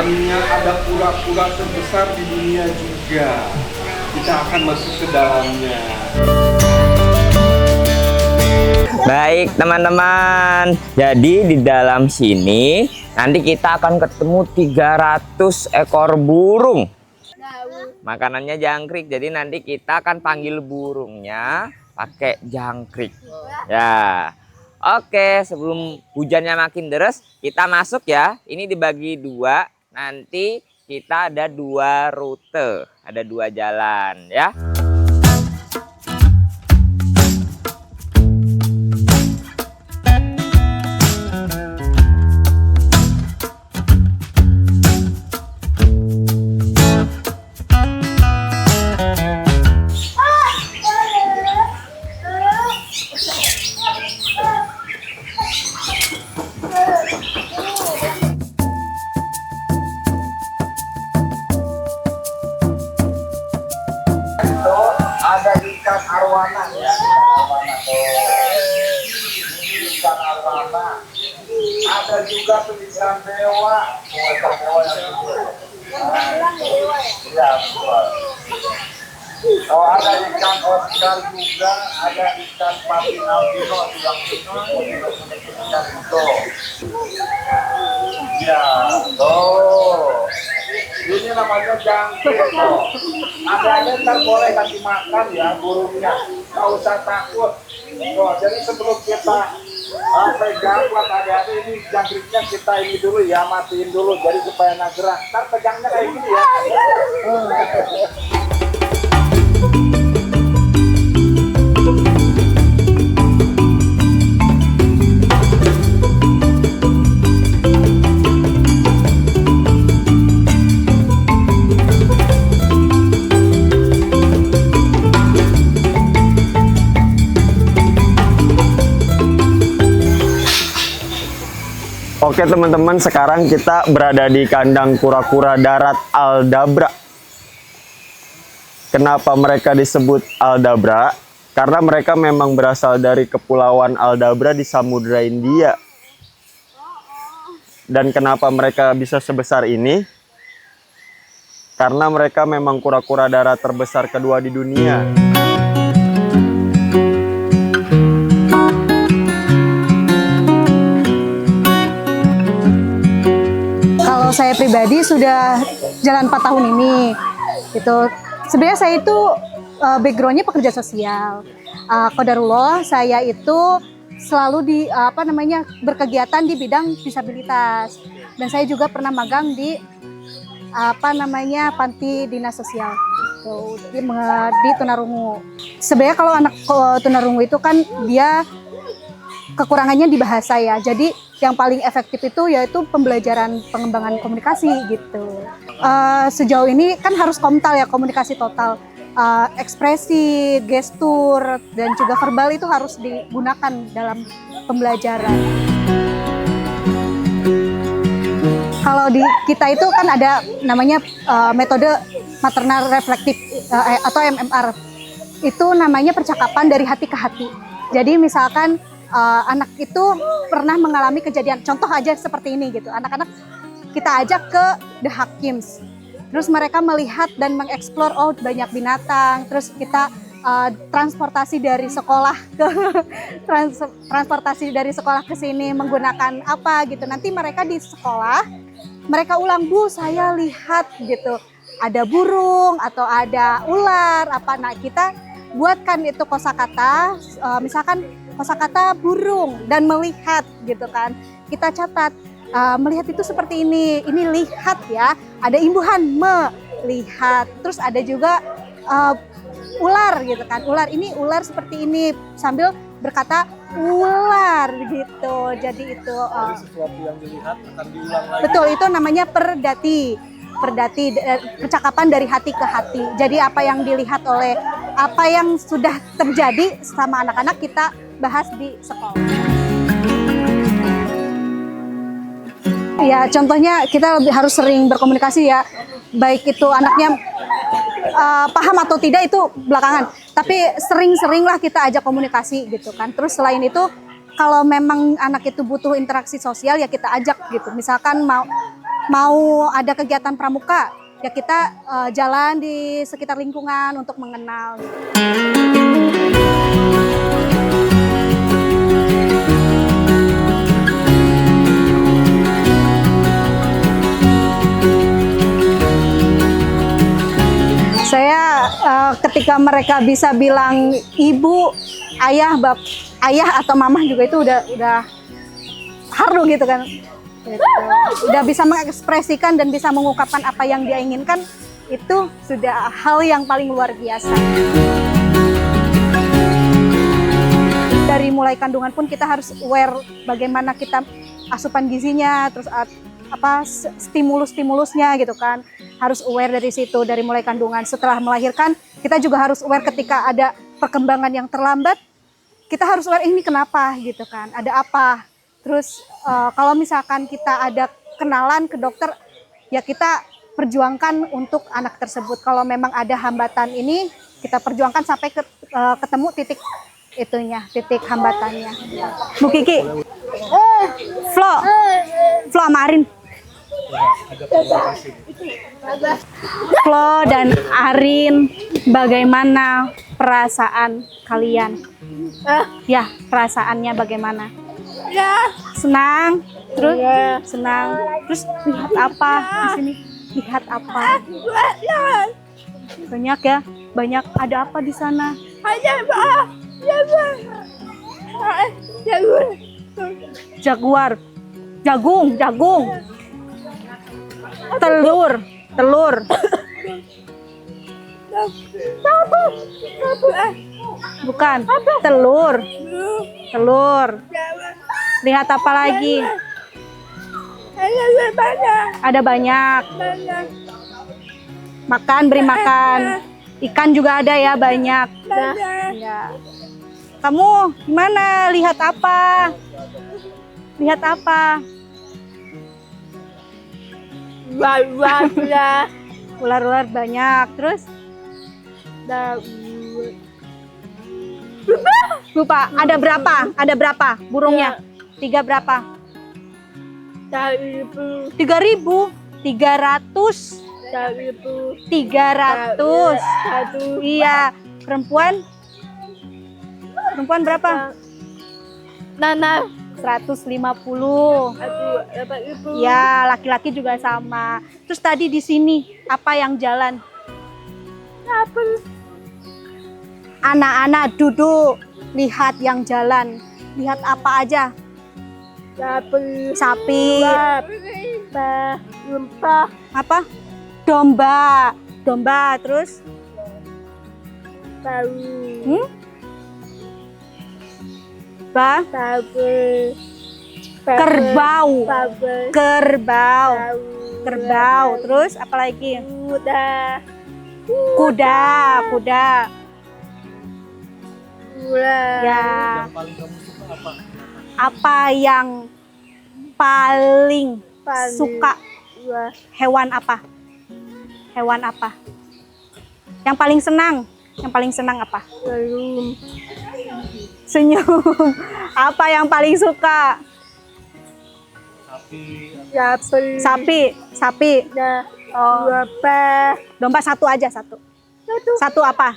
dalamnya ada kura-kura terbesar di dunia juga. Kita akan masuk ke dalamnya. Baik teman-teman, jadi di dalam sini nanti kita akan ketemu 300 ekor burung. Makanannya jangkrik, jadi nanti kita akan panggil burungnya pakai jangkrik. Ya, oke, sebelum hujannya makin deras, kita masuk ya. Ini dibagi dua, nanti kita ada 2 rute, ada 2 jalan ya. Ada ikan arwana ya, arwana tuh. Ini ikan arwana. Ada juga tuh ikan dewa. Ikan dewa yang itu. Iya, betul. Oh, ada ikan Oscar juga, ada ikan patin albino yang itu, ikan itu. Ya, tuh. Ini namanya jangkrik tuh. Ada ntar boleh kasih makan ya burungnya, nggak usah takut. Tuh, jadi sebelum kita pegang buat adik-adik ini jangkriknya kita ini dulu ya, matiin dulu jadi supaya nggak gerak. Ntar pegangnya kayak gini ya. Oke teman-teman, sekarang kita berada di kandang kura-kura darat Aldabra. Kenapa mereka disebut Aldabra? Karena mereka memang berasal dari kepulauan Aldabra di Samudra India. Dan kenapa mereka bisa sebesar ini? Karena mereka memang kura-kura darat terbesar kedua di dunia. Saya pribadi sudah jalan 4 tahun ini. Gitu. Sebenarnya saya itu backgroundnya pekerja sosial. Qadarullah saya itu selalu berkegiatan di bidang disabilitas. Dan saya juga pernah magang di panti dinas sosial. Di tunarungu. Sebenarnya kalau anak tunarungu itu kan dia kekurangannya di bahasa ya. Jadi yang paling efektif itu yaitu pembelajaran pengembangan komunikasi gitu. Sejauh ini kan harus komtal ya, komunikasi total. Ekspresi, gestur, dan juga verbal itu harus digunakan dalam pembelajaran. Kalau di kita itu kan ada namanya metode maternal reflektif atau MMR. Itu namanya percakapan dari hati ke hati. Jadi misalkan anak itu pernah mengalami kejadian, contoh aja seperti ini gitu. Anak-anak kita ajak ke The Hakims, terus mereka melihat dan mengeksplor, oh banyak binatang. Terus kita transportasi dari sekolah ke transportasi dari sekolah ke sini menggunakan apa gitu. Nanti mereka di sekolah mereka ulang, Bu saya lihat gitu ada burung atau ada ular apa. Nah kita buatkan itu kosakata, misalkan kosakata burung dan melihat gitu kan. Kita catat melihat itu seperti ini lihat ya, ada imbuhan melihat. Terus ada juga ular gitu kan, ini ular seperti ini sambil berkata ular gitu. Jadi itu Sesuatu yang dilihat akan diulang lagi. betul, itu namanya perdati, percakapan dari hati ke hati. Jadi apa yang dilihat oleh apa yang sudah terjadi sama anak-anak kita bahas di sekolah. Ya contohnya kita harus sering berkomunikasi ya, baik itu anaknya paham atau tidak itu belakangan, tapi sering-seringlah kita ajak komunikasi gitu kan. Terus selain itu kalau memang anak itu butuh interaksi sosial ya kita ajak gitu, misalkan mau mau ada kegiatan pramuka, ya kita jalan di sekitar lingkungan untuk mengenal. Saya ketika mereka bisa bilang ibu, ayah, ayah atau mamah juga itu udah haru gitu kan. Gitu. Udah bisa mengekspresikan dan bisa mengungkapkan apa yang dia inginkan, itu sudah hal yang paling luar biasa. Dari mulai kandungan pun kita harus aware bagaimana kita asupan gizinya, terus apa stimulus-stimulusnya gitu kan. Harus aware dari situ, dari mulai kandungan. Setelah melahirkan, kita juga harus aware ketika ada perkembangan yang terlambat, kita harus aware ini kenapa gitu kan, ada apa. Terus kalau misalkan kita ada kenalan ke dokter, ya kita perjuangkan untuk anak tersebut. Kalau memang ada hambatan ini, kita perjuangkan sampai ketemu titik itunya, titik hambatannya. Bu Kiki, Flo sama Arin. Flo dan Arin, bagaimana perasaan kalian? Ya, perasaannya bagaimana? Senang, terus senang, terus lihat apa di sini? Lihat apa? Banyak ya, banyak. Ada apa di sana? Jaguar, jagung, telur. Bukan, telur. Lihat apa lagi? Ada banyak. Makan, beri makan. Ikan juga ada ya, banyak. Ya. Kamu gimana? Lihat apa? Lihat apa? Ular banyak. Terus? Lupa. Ada berapa? Ada berapa burungnya? 3 berapa? 3.000. 300. 300. Iya. Perempuan berapa? 150. Ya, laki-laki juga sama. Terus tadi di sini apa yang jalan? Anak-anak duduk, lihat yang jalan. Lihat apa aja? Sapi. Apa? Domba. Terus? Kerbau. Terus apa lagi? Kuda. Ya. Apa yang paling suka? Hewan apa? Yang paling senang apa? Senyum. Apa yang paling suka? Sapi. Oh. Domba satu aja. Satu apa?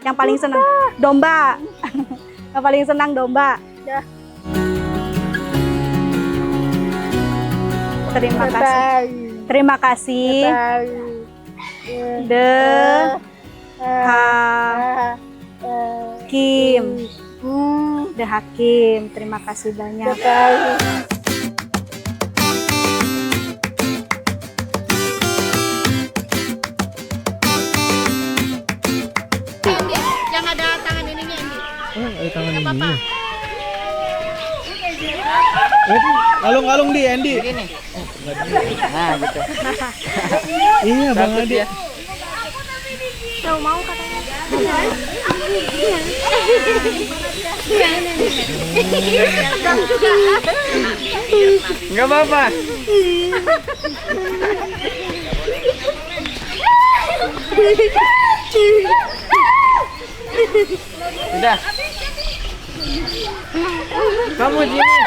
Yang paling senang? Domba. Yang paling senang domba. Terima kasih. Hakim. Terima kasih banyak. Yang ada tangan ininya ini. Ada tangan ininya. Alung-alung di Andy. Gini. Nah, gitu. Iya, Bang Adi. Mau katanya. Nggak apa-apa. Sudah. Kamu sini.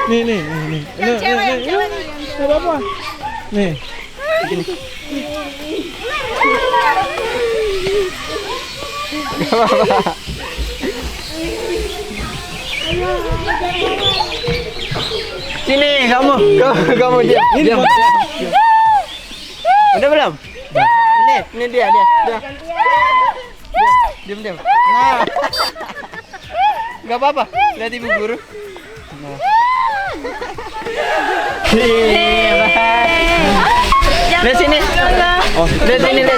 Nih. Nggak apa-apa. Nih. Sini kamu diam. Udah belum? Ini dia. Diam. Nah. Gak apa-apa. Lihat ibu guru. Nah. Lihat sini. Oh, lihat sini. Ini.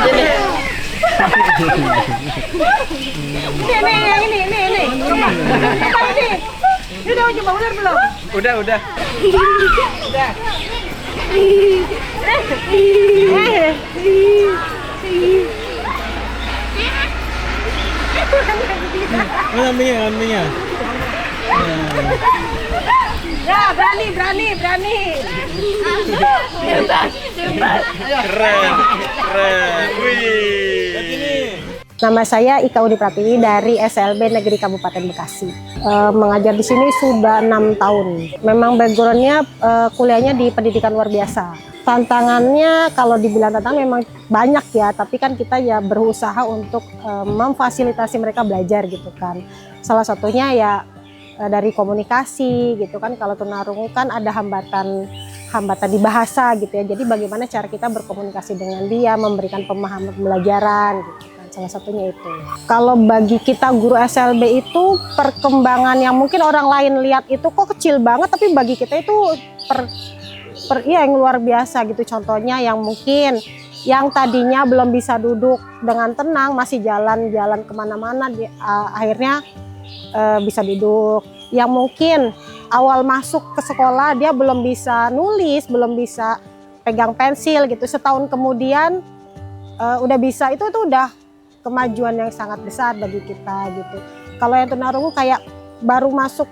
Udah coba ular belum? Udah. Kambingnya. Ya, berani. Keren. Wih. Nama saya Ika Udi Pratiwi dari SLB Negeri Kabupaten Bekasi. Mengajar di sini sudah 6 tahun. Memang backgroundnya kuliahnya di pendidikan luar biasa. Tantangannya kalau dibilang tantangan memang banyak ya, tapi kan kita ya berusaha untuk memfasilitasi mereka belajar gitu kan. Salah satunya ya dari komunikasi gitu kan. Kalau tunarungu kan ada hambatan di bahasa gitu ya. Jadi bagaimana cara kita berkomunikasi dengan dia, memberikan pemahaman pembelajaran gitu. Salah satunya itu. Kalau bagi kita guru SLB itu perkembangan yang mungkin orang lain lihat itu kok kecil banget, tapi bagi kita itu yang luar biasa gitu. Contohnya yang mungkin yang tadinya belum bisa duduk dengan tenang, masih jalan-jalan kemana-mana, akhirnya bisa duduk. Yang mungkin awal masuk ke sekolah dia belum bisa nulis, belum bisa pegang pensil gitu. Setahun kemudian udah bisa, itu udah kemajuan yang sangat besar bagi kita gitu. Kalau yang tunarungu kayak baru masuk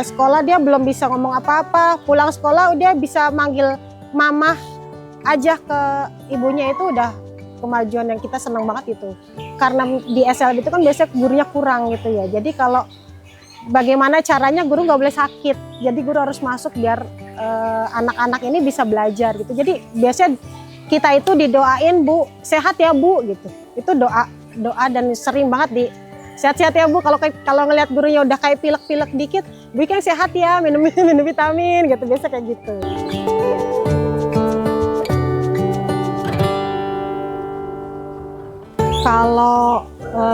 sekolah dia belum bisa ngomong apa-apa, pulang sekolah dia bisa manggil mama aja ke ibunya, itu udah kemajuan yang kita senang banget itu. Karena di SLB itu kan biasanya gurunya kurang gitu ya. Jadi kalau bagaimana caranya guru nggak boleh sakit, jadi guru harus masuk biar anak-anak ini bisa belajar gitu. Jadi biasanya kita itu didoain, Bu, sehat ya Bu gitu. Itu doa dan sering banget di sehat-sehat ya Bu. Kalau ngelihat gurunya udah kayak pilek-pilek dikit, Bu kan sehat ya, minum vitamin gitu, biasa kayak gitu. Kalau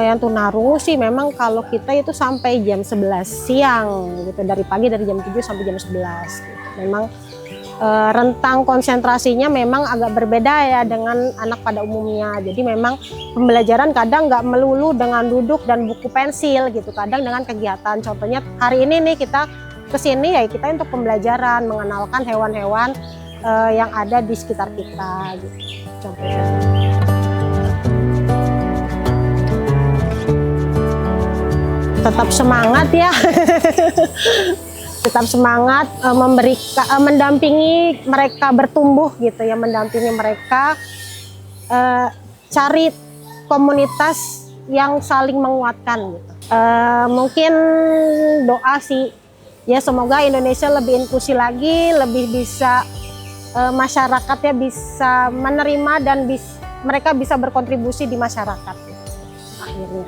yang tunarungu sih memang kalau kita itu sampai jam 11 siang gitu, dari pagi dari jam 7 sampai jam 11 gitu. Memang rentang konsentrasinya memang agak berbeda ya dengan anak pada umumnya. Jadi memang pembelajaran kadang nggak melulu dengan duduk dan buku pensil gitu, kadang dengan kegiatan. Contohnya hari ini nih kita kesini ya kita untuk pembelajaran, mengenalkan hewan-hewan yang ada di sekitar kita gitu. Contohnya. Tetap semangat ya. Tetap semangat mendampingi mereka bertumbuh gitu ya, mendampingi mereka cari komunitas yang saling menguatkan gitu. Mungkin doa sih ya, semoga Indonesia lebih inklusi lagi, lebih bisa masyarakatnya bisa menerima dan mereka bisa berkontribusi di masyarakat gitu, akhirnya.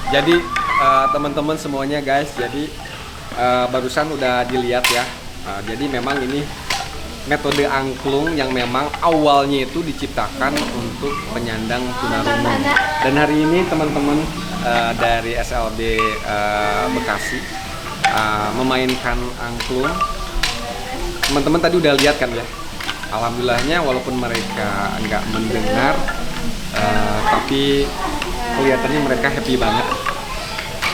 Jadi teman-teman semuanya guys, jadi barusan udah dilihat ya. Jadi memang ini metode angklung yang memang awalnya itu diciptakan untuk penyandang tunarungu. Dan hari ini teman-teman dari SLB Bekasi memainkan angklung. Teman-teman tadi udah lihat kan ya. Alhamdulillahnya walaupun mereka nggak mendengar, tapi kelihatannya mereka happy banget.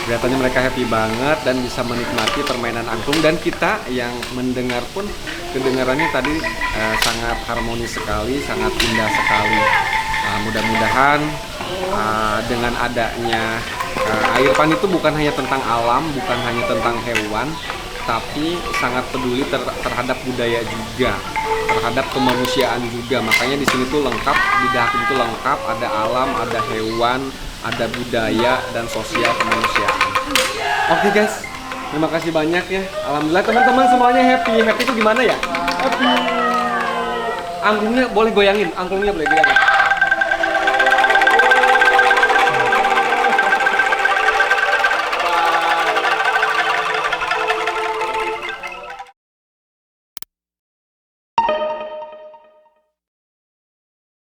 Kelihatannya mereka happy banget dan bisa menikmati permainan angklung, dan kita yang mendengar pun kedengarannya tadi sangat harmonis sekali, sangat indah sekali. Mudah-mudahan dengan adanya Airpan itu bukan hanya tentang alam, bukan hanya tentang hewan, tapi sangat peduli terhadap budaya juga, terhadap kemanusiaan juga. Makanya di sini tuh lengkap, di Dahakim itu lengkap, ada alam, ada hewan, ada budaya dan sosial kemanusiaan. Oke guys, terima kasih banyak ya. Alhamdulillah teman-teman semuanya happy. Happy itu gimana ya? Happy. Anggungnya boleh goyangin, anggungnya boleh goyangin.